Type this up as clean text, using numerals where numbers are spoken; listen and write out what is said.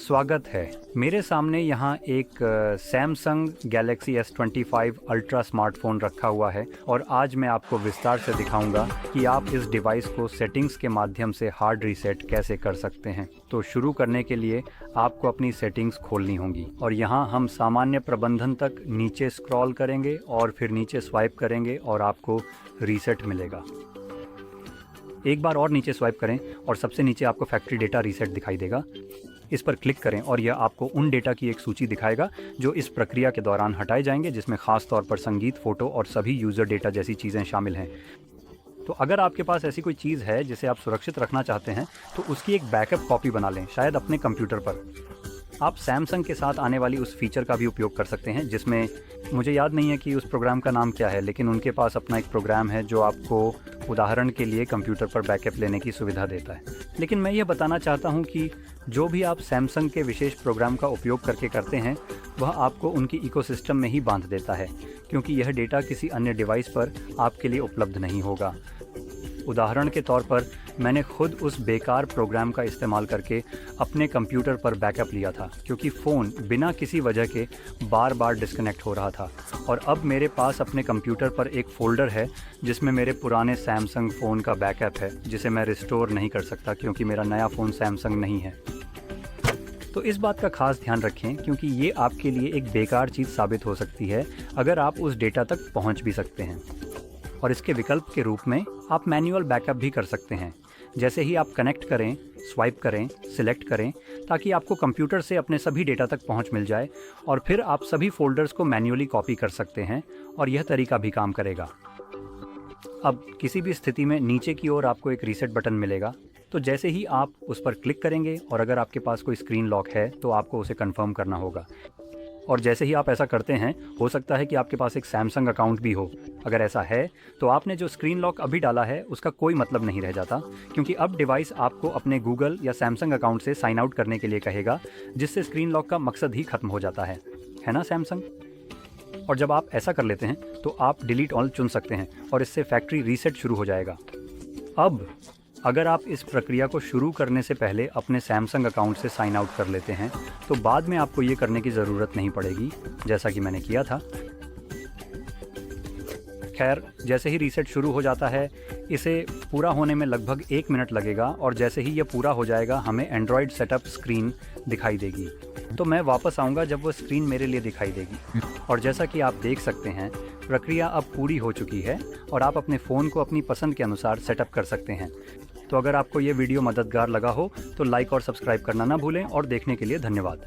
स्वागत है। मेरे सामने यहाँ एक Samsung Galaxy S25 ultra smartphone रखा हुआ है और आज मैं आपको विस्तार से दिखाऊंगा कि आप इस डिवाइस को सेटिंग्स के माध्यम से हार्ड रीसेट कैसे कर सकते हैं। तो शुरू करने के लिए आपको अपनी सेटिंग्स खोलनी होंगी और यहाँ हम सामान्य प्रबंधन तक नीचे स्क्रॉल करेंगे और फिर नीचे स्वाइप करेंगे और आपको रीसेट मिलेगा। एक बार और नीचे स्वाइप करें और सबसे नीचे आपको फैक्ट्री डेटा रीसेट दिखाई देगा। इस पर क्लिक करें और यह आपको उन डेटा की एक सूची दिखाएगा जो इस प्रक्रिया के दौरान हटाए जाएंगे, जिसमें खास तौर पर संगीत, फ़ोटो और सभी यूज़र डेटा जैसी चीज़ें शामिल हैं। तो अगर आपके पास ऐसी कोई चीज़ है जिसे आप सुरक्षित रखना चाहते हैं तो उसकी एक बैकअप कॉपी बना लें, शायद अपने कंप्यूटर पर। आप सैमसंग के साथ आने वाली उस फीचर का भी उपयोग कर सकते हैं जिसमें मुझे याद नहीं है कि उस प्रोग्राम का नाम क्या है, लेकिन उनके पास अपना एक प्रोग्राम है जो आपको उदाहरण के लिए कंप्यूटर पर बैकअप लेने की सुविधा देता है। लेकिन मैं यह बताना चाहता हूं कि जो भी आप सैमसंग के विशेष प्रोग्राम का उपयोग करके करते हैं वह आपको उनकी इकोसिस्टम में ही बांध देता है, क्योंकि यह डेटा किसी अन्य डिवाइस पर आपके लिए उपलब्ध नहीं होगा। उदाहरण के तौर पर मैंने खुद उस बेकार प्रोग्राम का इस्तेमाल करके अपने कंप्यूटर पर बैकअप लिया था, क्योंकि फ़ोन बिना किसी वजह के बार बार डिस्कनेक्ट हो रहा था। और अब मेरे पास अपने कंप्यूटर पर एक फ़ोल्डर है जिसमें मेरे पुराने सैमसंग फ़ोन का बैकअप है, जिसे मैं रिस्टोर नहीं कर सकता क्योंकि मेरा नया फ़ोन सैमसंग नहीं है। तो इस बात का खास ध्यान रखें, क्योंकि ये आपके लिए एक बेकार चीज़ साबित हो सकती है अगर आप उस डेटा तक पहुँच भी सकते हैं। और इसके विकल्प के रूप में आप मैन्युअल बैकअप भी कर सकते हैं। जैसे ही आप कनेक्ट करें, स्वाइप करें, सिलेक्ट करें, ताकि आपको कंप्यूटर से अपने सभी डेटा तक पहुंच मिल जाए और फिर आप सभी फ़ोल्डर्स को मैन्युअली कॉपी कर सकते हैं और यह तरीका भी काम करेगा। अब किसी भी स्थिति में नीचे की ओर आपको एक रीसेट बटन मिलेगा, तो जैसे ही आप उस पर क्लिक करेंगे और अगर आपके पास कोई स्क्रीन लॉक है तो आपको उसे कंफर्म करना होगा। और जैसे ही आप ऐसा करते हैं, हो सकता है कि आपके पास एक सैमसंग अकाउंट भी हो। अगर ऐसा है तो आपने जो स्क्रीन लॉक अभी डाला है उसका कोई मतलब नहीं रह जाता, क्योंकि अब डिवाइस आपको अपने गूगल या सैमसंग अकाउंट से साइन आउट करने के लिए कहेगा, जिससे स्क्रीन लॉक का मकसद ही खत्म हो जाता है ना सैमसंग? और जब आप ऐसा कर लेते हैं तो आप डिलीट ऑल चुन सकते हैं और इससे फैक्ट्री रीसेट शुरू हो जाएगा। अब अगर आप इस प्रक्रिया को शुरू करने से पहले अपने सैमसंग अकाउंट से साइन आउट कर लेते हैं तो बाद में आपको ये करने की ज़रूरत नहीं पड़ेगी, जैसा कि मैंने किया था। खैर, जैसे ही रीसेट शुरू हो जाता है, इसे पूरा होने में लगभग 1 मिनट लगेगा और जैसे ही यह पूरा हो जाएगा हमें एंड्रॉयड सेटअप स्क्रीन दिखाई देगी। तो मैं वापस आऊँगा जब वो स्क्रीन मेरे लिए दिखाई देगी। और जैसा कि आप देख सकते हैं, प्रक्रिया अब पूरी हो चुकी है और आप अपने फ़ोन को अपनी पसंद के अनुसार सेटअप कर सकते हैं। तो अगर आपको ये वीडियो मददगार लगा हो तो लाइक और सब्सक्राइब करना ना भूलें और देखने के लिए धन्यवाद।